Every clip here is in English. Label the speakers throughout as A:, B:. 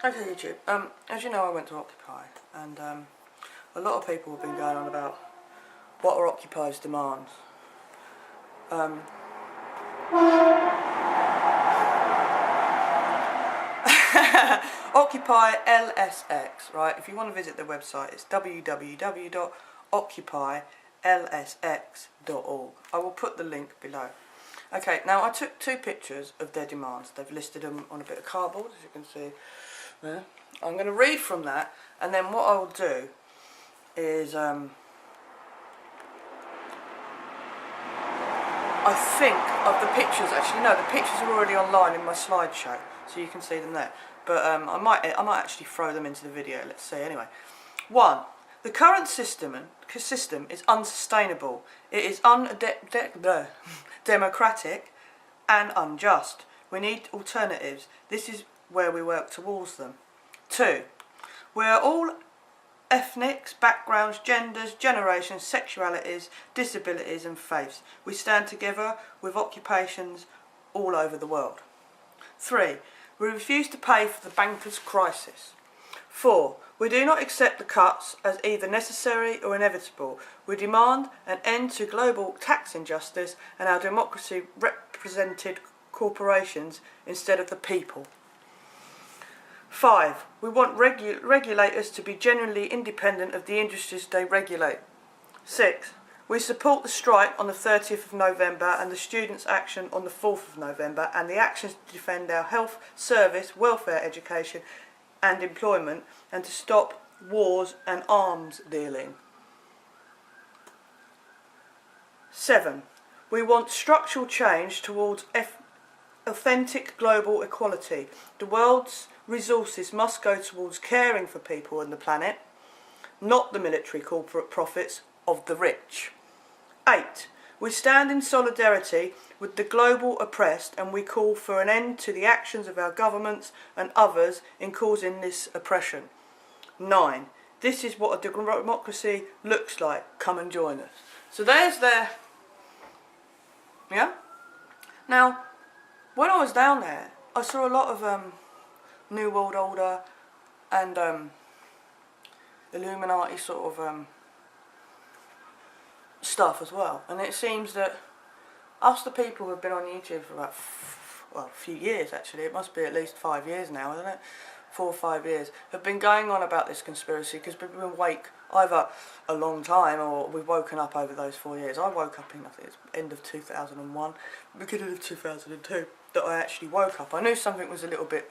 A: Okay, YouTube. As you know, I went to Occupy, and a lot of people have been going on about what are Occupy's demands. Occupy LSX, right? If you want to visit their website, it's www.occupylsx.org. I will put the link below. Okay, now I took 2 pictures of their demands. They've listed them on a bit of cardboard, as you can see there. I'm going to read from that, and then what I will do is I think of the pictures. Actually, no, the pictures are already online in my slideshow, so you can see them there. But I might actually throw them into the video. Let's see. Anyway, 1. The current system is unsustainable. It is undemocratic and unjust. We need alternatives. This is where we work towards them. 2. We are all ethnics, backgrounds, genders, generations, sexualities, disabilities and faiths. We stand together with occupations all over the world. 3. We refuse to pay for the bankers' crisis. 4. We do not accept the cuts as either necessary or inevitable. We demand an end to global tax injustice and our democracy represented corporations instead of the people. 5. We want regulators to be genuinely independent of the industries they regulate. 6. We support the strike on the 30th of November and the students' action on the 4th of November and the actions to defend our health, service, welfare, education and employment and to stop wars and arms dealing. 7. We want structural change towards authentic global equality. The world's resources must go towards caring for people and the planet, not the military corporate profits of the rich. 8. We stand in solidarity with the global oppressed and we call for an end to the actions of our governments and others in causing this oppression. 9. This is what a democracy looks like. Come and join us. So there's their... Yeah? Now, when I was down there, I saw a lot of New World Order and Illuminati sort of stuff as well, and it seems that us, the people who have been on YouTube for about a few years actually, it must be at least 5 years now, isn't it? 4 or 5 years, have been going on about this conspiracy because we've been awake either a long time or we've woken up over those 4 years. I woke up in, I think it's end of 2001, beginning of 2002, that I actually woke up. I knew something was a little bit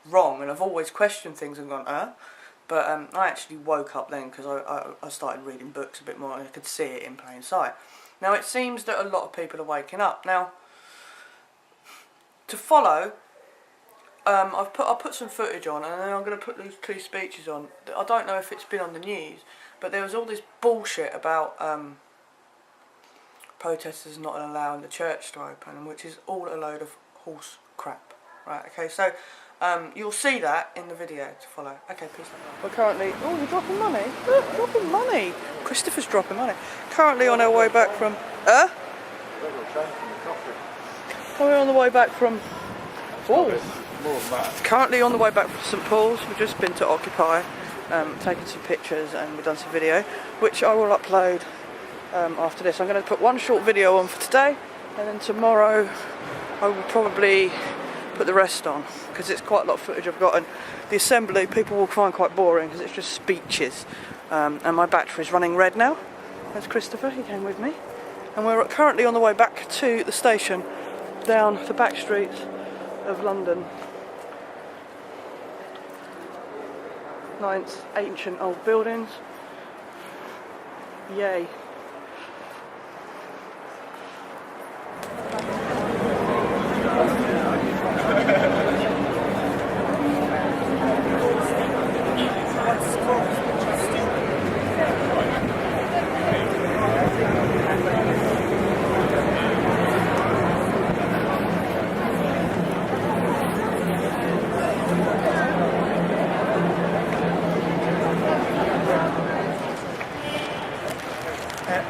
A: wrong, and I've always questioned things and gone, but I actually woke up then because I started reading books a bit more and I could see it in plain sight. Now it seems that a lot of people are waking up. Now, to follow, I'll put some footage on and then I'm going to put these 2 speeches on. I don't know if it's been on the news, but there was all this bullshit about protesters not allowing the church to open, which is all a load of horse crap. Right, okay, so you'll see that in the video to follow. Okay, peace out. We're currently... Oh, you're dropping money? Look, dropping money. Christopher's dropping money. Currently on our way back from... We're on the way back from... Oh. Currently on the way back from St Paul's. We've just been to Occupy, taken some pictures and we've done some video, which I will upload after this. I'm going to put 1 short video on for today, and then tomorrow I will probably put the rest on, because it's quite a lot of footage I've got, and the assembly people will find quite boring because it's just speeches, and my battery's running red now. There's Christopher, he came with me, and we're currently on the way back to the station down the back streets of London. Nice ancient old buildings. Yay.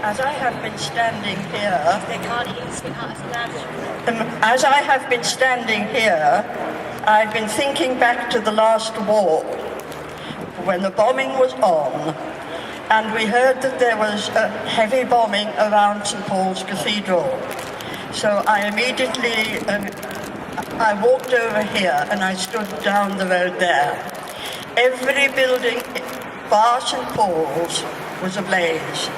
B: As I have been standing here, as I have been standing here I've been thinking back to the last war, when the bombing was on, and we heard that there was a heavy bombing around St. Paul's Cathedral. So I immediately, I walked over here and I stood down the road there. Every building, bar St. Paul's, was ablaze.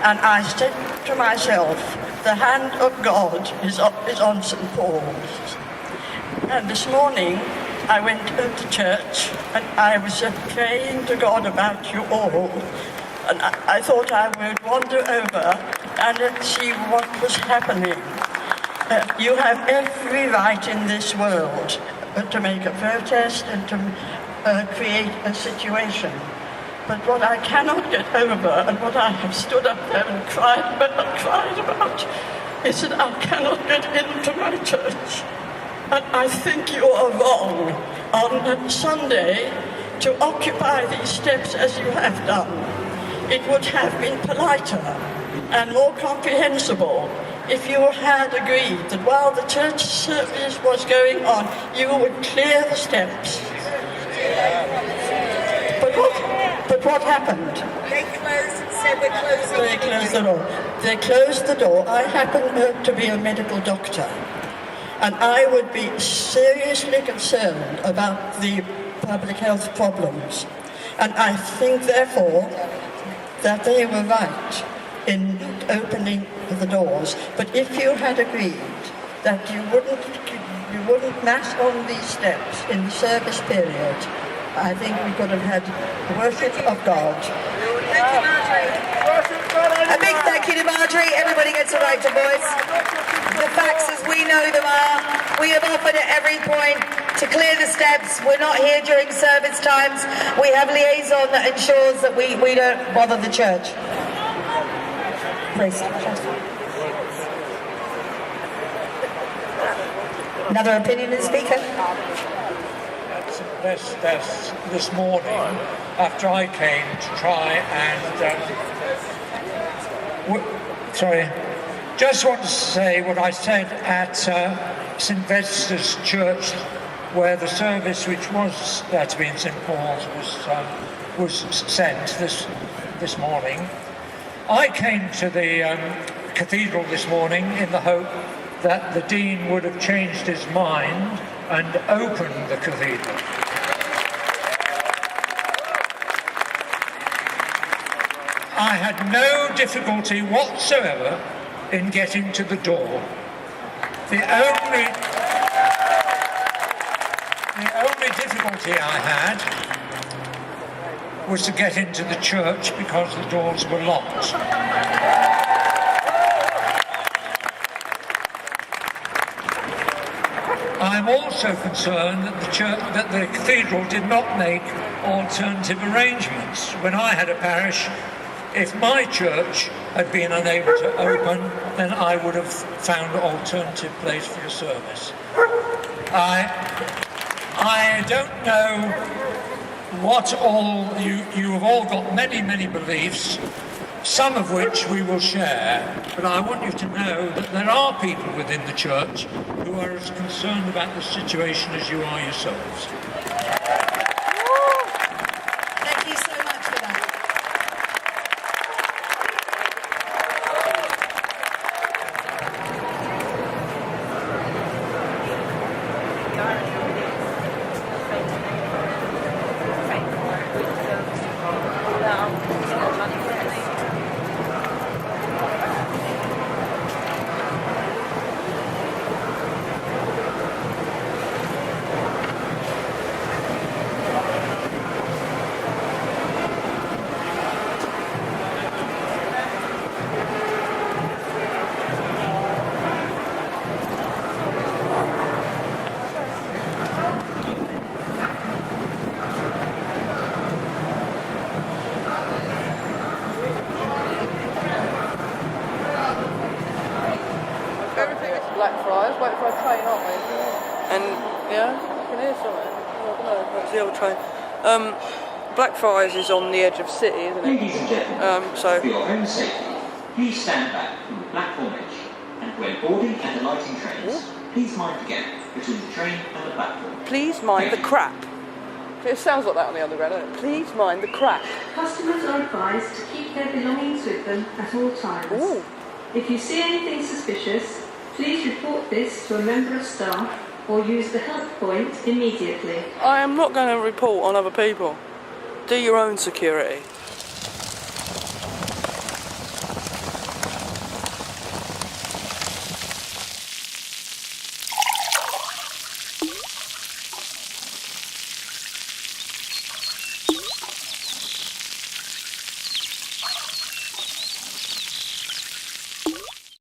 B: And I said to myself, the hand of God is on St. Paul's. And this morning, I went to church and I was praying to God about you all. And I thought I would wander over and see what was happening. You have every right in this world to make a protest and to create a situation. But what I cannot get over, and what I have stood up there and cried about, is that I cannot get into my church. And I think you are wrong on Sunday to occupy these steps as you have done. It would have been politer and more comprehensible if you had agreed that while the church service was going on, you would clear the steps. But what happened?
C: They closed and said we're closing.
B: They closed the door. They closed the door. I happen to be a medical doctor, and I would be seriously concerned about the public health problems. And I think, therefore, that they were right in opening the doors. But if you had agreed that you wouldn't mass on these steps in the service period, I think we could have had worship of God.
C: Thank you, Marjorie.
D: A big thank you to Marjorie. Everybody gets a right to voice. The facts as we know them are, we have offered at every point to clear the steps. We're not here during service times. We have liaison that ensures that we don't bother the church. Please. Another opinion in speaker?
E: This morning, after I came to try and just want to say what I said at St. Vester's Church, where the service which was to be in St. Paul's was sent this morning. I came to the cathedral this morning in the hope that the Dean would have changed his mind and opened the cathedral. I had no difficulty whatsoever in getting to the door. The only difficulty I had was to get into the church because the doors were locked. I'm also concerned that the cathedral did not make alternative arrangements. When I had a parish, if my church had been unable to open, then I would have found an alternative place for a service. I don't know what all you have all got many beliefs, some of which we will share, but I want you to know that there are people within the church who are as concerned about the situation as you are yourselves.
D: Thank you so much for that.
A: Blackfriars, wait for a train, aren't we? And yeah, I can hear something. I don't know, that's the old train. Blackfriars is on the edge of City, isn't it?
F: Ladies and gentlemen,
A: So
F: for your own safety, please stand back from the platform edge, and when boarding and alighting trains, Please mind the gap between the train and the platform.
A: Please mind the crap. It sounds like that on the underground, doesn't it? Please mind the crap.
G: Customers are advised to keep their belongings with them at all times.
A: Ooh.
G: If you see anything suspicious, please report this to a member of staff or use the help point immediately.
A: I am not going to report on other people. Do your own security.